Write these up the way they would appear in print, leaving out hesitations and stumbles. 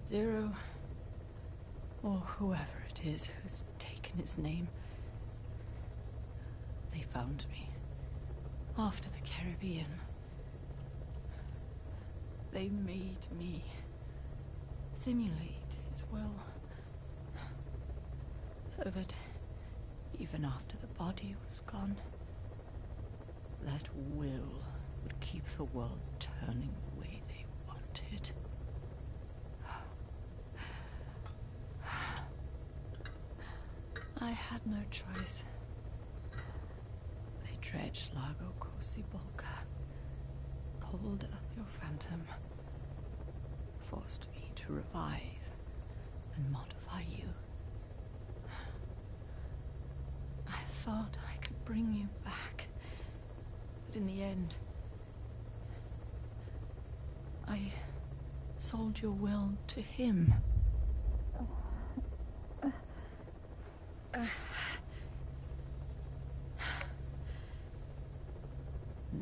Zero, or whoever it is who's taken its name, they found me after the Caribbean. They made me simulate his will, so that even after the body was gone, that will would keep the world turning the way they wanted. I had no choice. They dredged Lago Corsibolca, pulled up your phantom, forced me to revive and modify you. I thought I could bring you back, but in the end, I sold your will to him.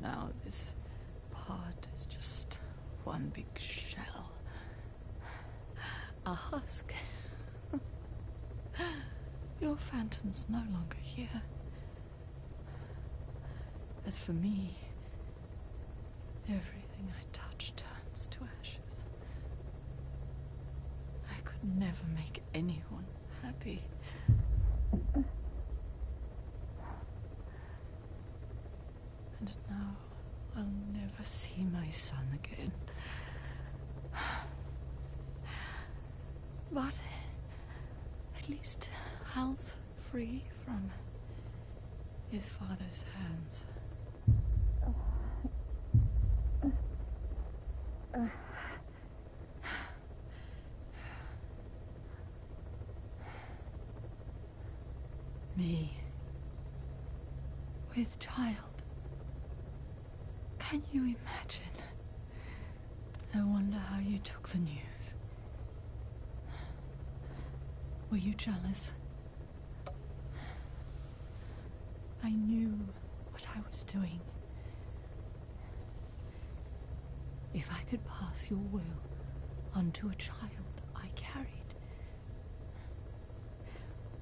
Now this pod is just one big shell. A husk. Your phantom's no longer here. As for me, everything I touch turns to ashes. I could never make anyone happy. And now I'll never see my son again. But at least Hal's free from his father's hands. Me, with child. Can you imagine? I wonder how you took the news. Were you jealous? I knew what I was doing. If I could pass your will onto a child I carried,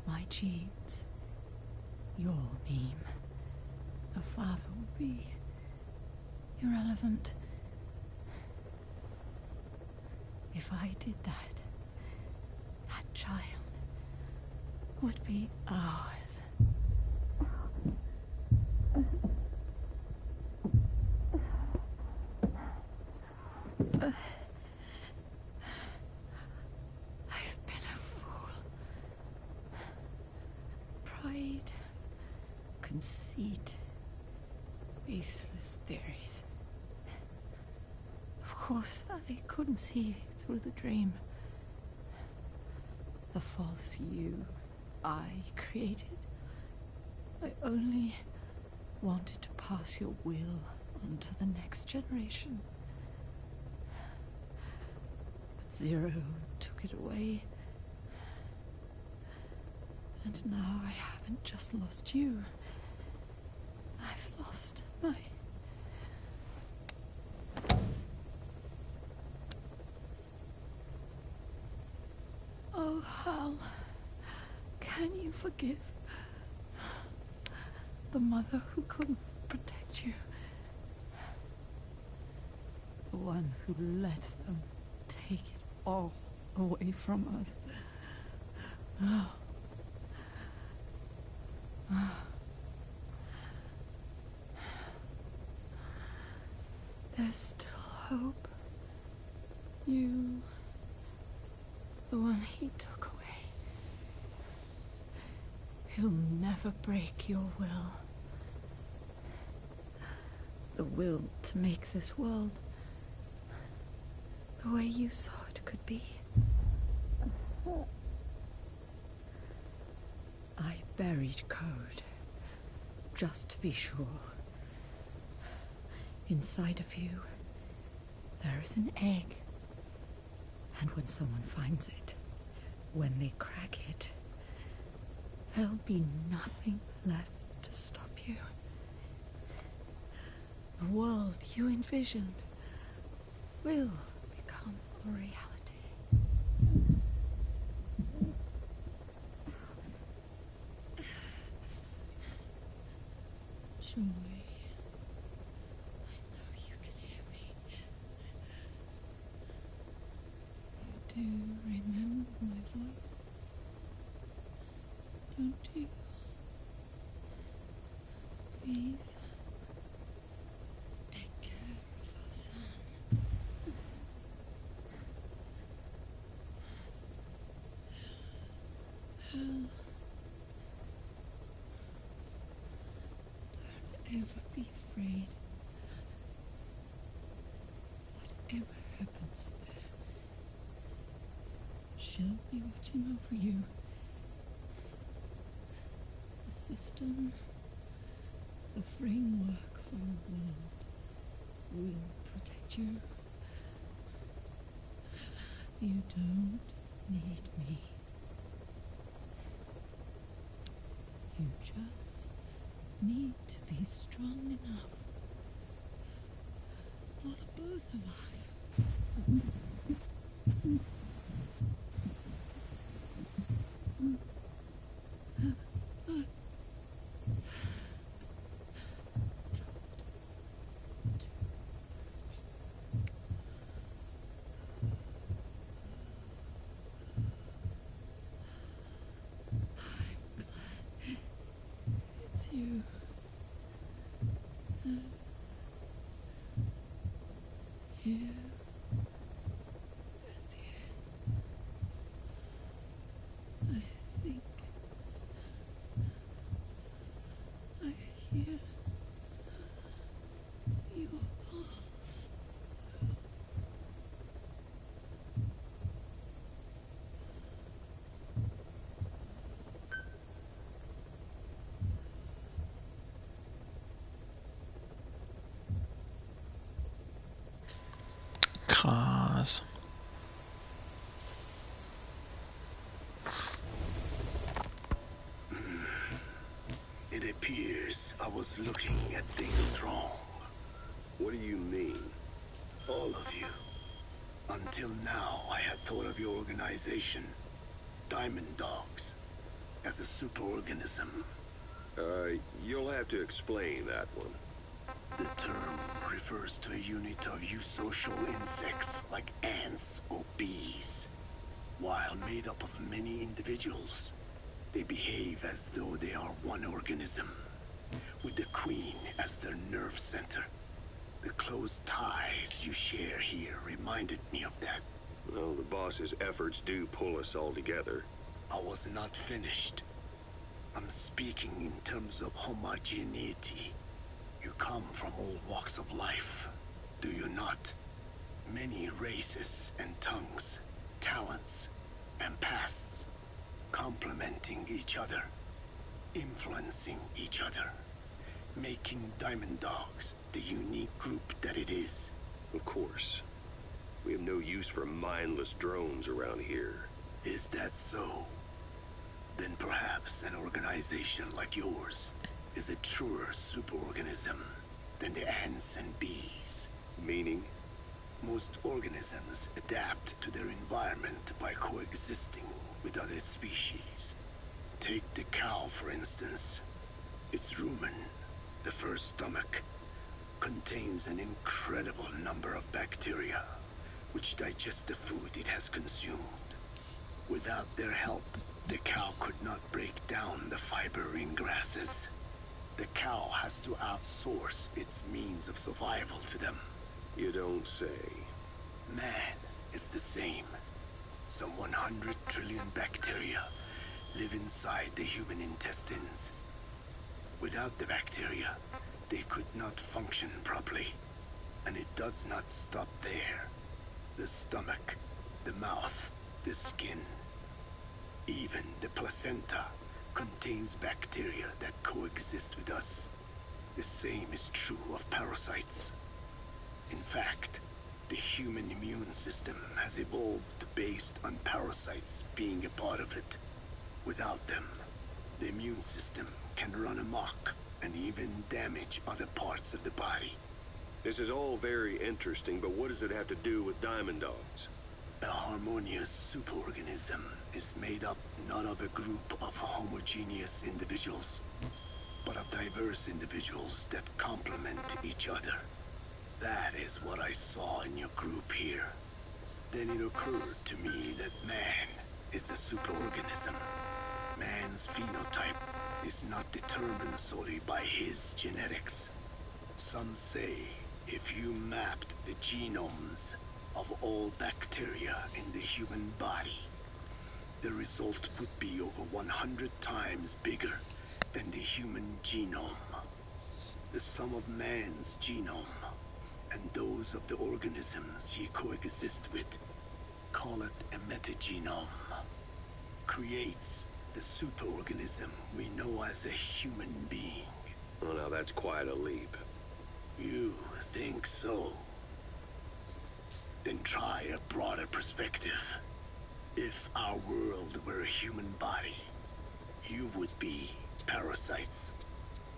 my genes, your meme, a father would be irrelevant. If I did that, that child would be ours. I've been a fool. Pride, conceit, baseless theories. Of course, I couldn't see through the dream. The false you I created. I only wanted to pass your will on to the next generation. But Zero took it away. And now I haven't just lost you. I've lost my... Oh, Hal, can you forgive the mother who couldn't protect you? The one who let them take it all away from us. Oh. Oh. There's still hope. You, the one he took away. He'll never break your will. The will to make this world the way you saw it could be. I buried code, just to be sure. Inside of you, there is an egg. And when someone finds it, when they crack it, there'll be nothing left to stop you. The world you envisioned will become a reality. away. I know you can hear me. You do remember my voice, don't you? Please, take care of our son. Don't ever be afraid. Whatever happens there, she'll be watching over you. The system, the framework for your world will protect you. You don't need me. You just need to be strong enough for the both of us. You. Here at the end, I think I hear your pulse. Krass. It appears I was looking at things wrong. What do you mean? All of you. Until now, I had thought of your organization, Diamond Dogs, as a superorganism. You'll have to explain that one. The term refers to a unit of eusocial insects like ants or bees. While made up of many individuals, they behave as though they are one organism, with the Queen as their nerve center. The close ties you share here reminded me of that. Well, the boss's efforts do pull us all together. I was not finished. I'm speaking in terms of homogeneity. You come from all walks of life, do you not? Many races and tongues, talents and pasts, complementing each other, influencing each other, making Diamond Dogs the unique group that it is. Of course. We have no use for mindless drones around here. Is that so? Then perhaps an organization like yours is a truer superorganism than the ants and bees. Meaning? Most organisms adapt to their environment by coexisting with other species. Take the cow, for instance. Its rumen, the first stomach, contains an incredible number of bacteria, which digest the food it has consumed. Without their help, the cow could not break down the fiber in grasses. The cow has to outsource its means of survival to them. You don't say. Man is the same. Some 100 trillion bacteria live inside the human intestines. Without the bacteria, they could not function properly. And it does not stop there. The stomach, the mouth, the skin, even the placenta contains bacteria that coexist with us. The same is true of parasites. In fact, the human immune system has evolved based on parasites being a part of it. Without them, the immune system can run amok and even damage other parts of the body. This is all very interesting, but what does it have to do with Diamond Dogs? A harmonious superorganism is made up not of a group of homogeneous individuals, but of diverse individuals that complement each other. That is what I saw in your group here. Then it occurred to me that man is a superorganism. Man's phenotype is not determined solely by his genetics. Some say if you mapped the genomes of all bacteria in the human body, the result would be over 100 times bigger than the human genome. The sum of man's genome and those of the organisms ye coexist with, call it a metagenome, creates the superorganism we know as a human being. Well, now that's quite a leap. You think so? Then try a broader perspective. If our world were a human body, you would be parasites.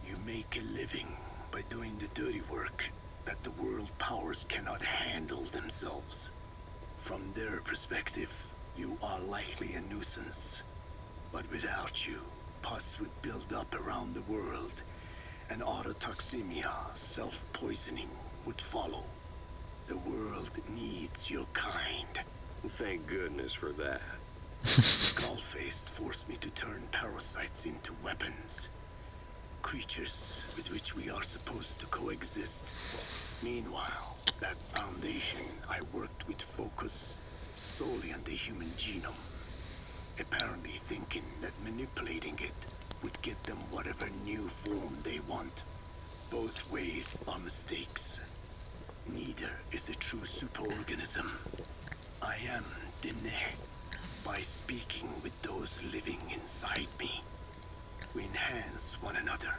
You make a living by doing the dirty work that the world powers cannot handle themselves. From their perspective, you are likely a nuisance. But without you, pus would build up around the world, and autotoxemia, self-poisoning, would follow. The world needs your kind. Thank goodness for that. Skullfaced forced me to turn parasites into weapons. Creatures with which we are supposed to coexist. Meanwhile, that foundation I worked with focused solely on the human genome. Apparently thinking that manipulating it would get them whatever new form they want. Both ways are mistakes. Neither is a true superorganism. I am Dimne. By speaking with those living inside me, we enhance one another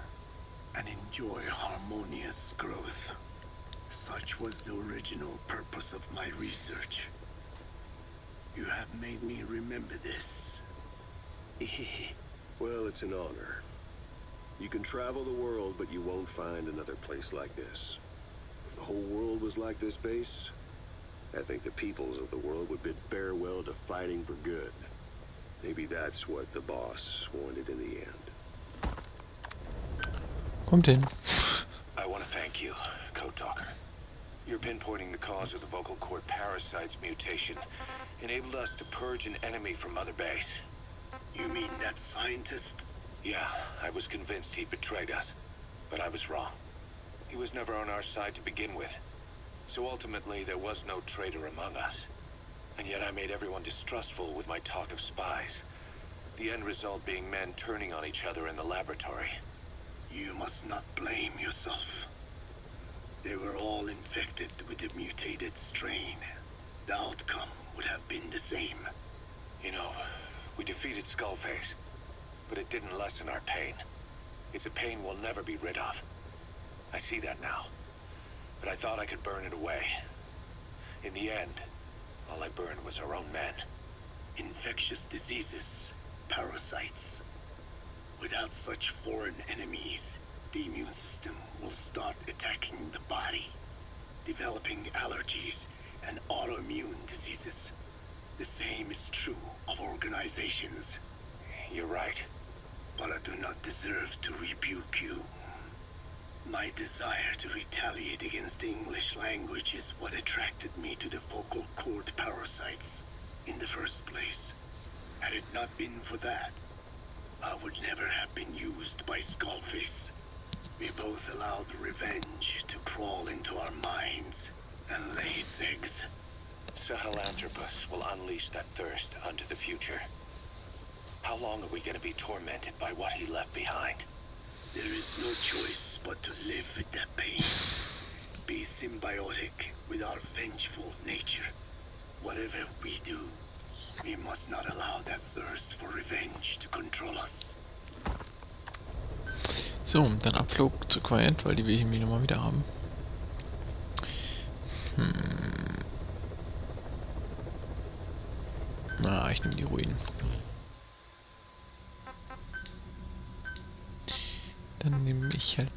and enjoy harmonious growth. Such was the original purpose of my research. You have made me remember this. Well, it's an honor. You can travel the world, but you won't find another place like this. If the whole world was like this base, I think the peoples of the world would bid farewell to fighting for good. Maybe that's what the boss wanted in the end. Kommt hin. I want to thank you, Code Talker. Your pinpointing the cause of the vocal cord parasite's mutation enabled us to purge an enemy from Mother Base. You mean that scientist? Yeah, I was convinced he betrayed us, but I was wrong. He was never on our side to begin with. So ultimately, there was no traitor among us. And yet I made everyone distrustful with my talk of spies. The end result being men turning on each other in the laboratory. You must not blame yourself. They were all infected with the mutated strain. The outcome would have been the same. You know, we defeated Skullface, but it didn't lessen our pain. It's a pain we'll never be rid of. I see that now. But I thought I could burn it away. In the end, all I burned was our own men. Infectious diseases, parasites. Without such foreign enemies, the immune system will start attacking the body, developing allergies and autoimmune diseases. The same is true of organizations. You're right. But I do not deserve to rebuke you. My desire to retaliate against the English language is what attracted me to the vocal cord parasites in the first place. Had it not been for that, I would never have been used by Skullface. We both allowed revenge to crawl into our minds and lay its eggs. Sahelanthropus will unleash that thirst unto the future. How long are we going to be tormented by what he left behind? There is no choice but to live with that pain. Be symbiotic with our vengeful nature. Whatever we do, we must not allow that thirst for revenge to control us. So, dann Abflug zu Quiet, weil die wir hier nochmal wieder haben. Na, ich nehme die Ruinen. Dann nehme ich halt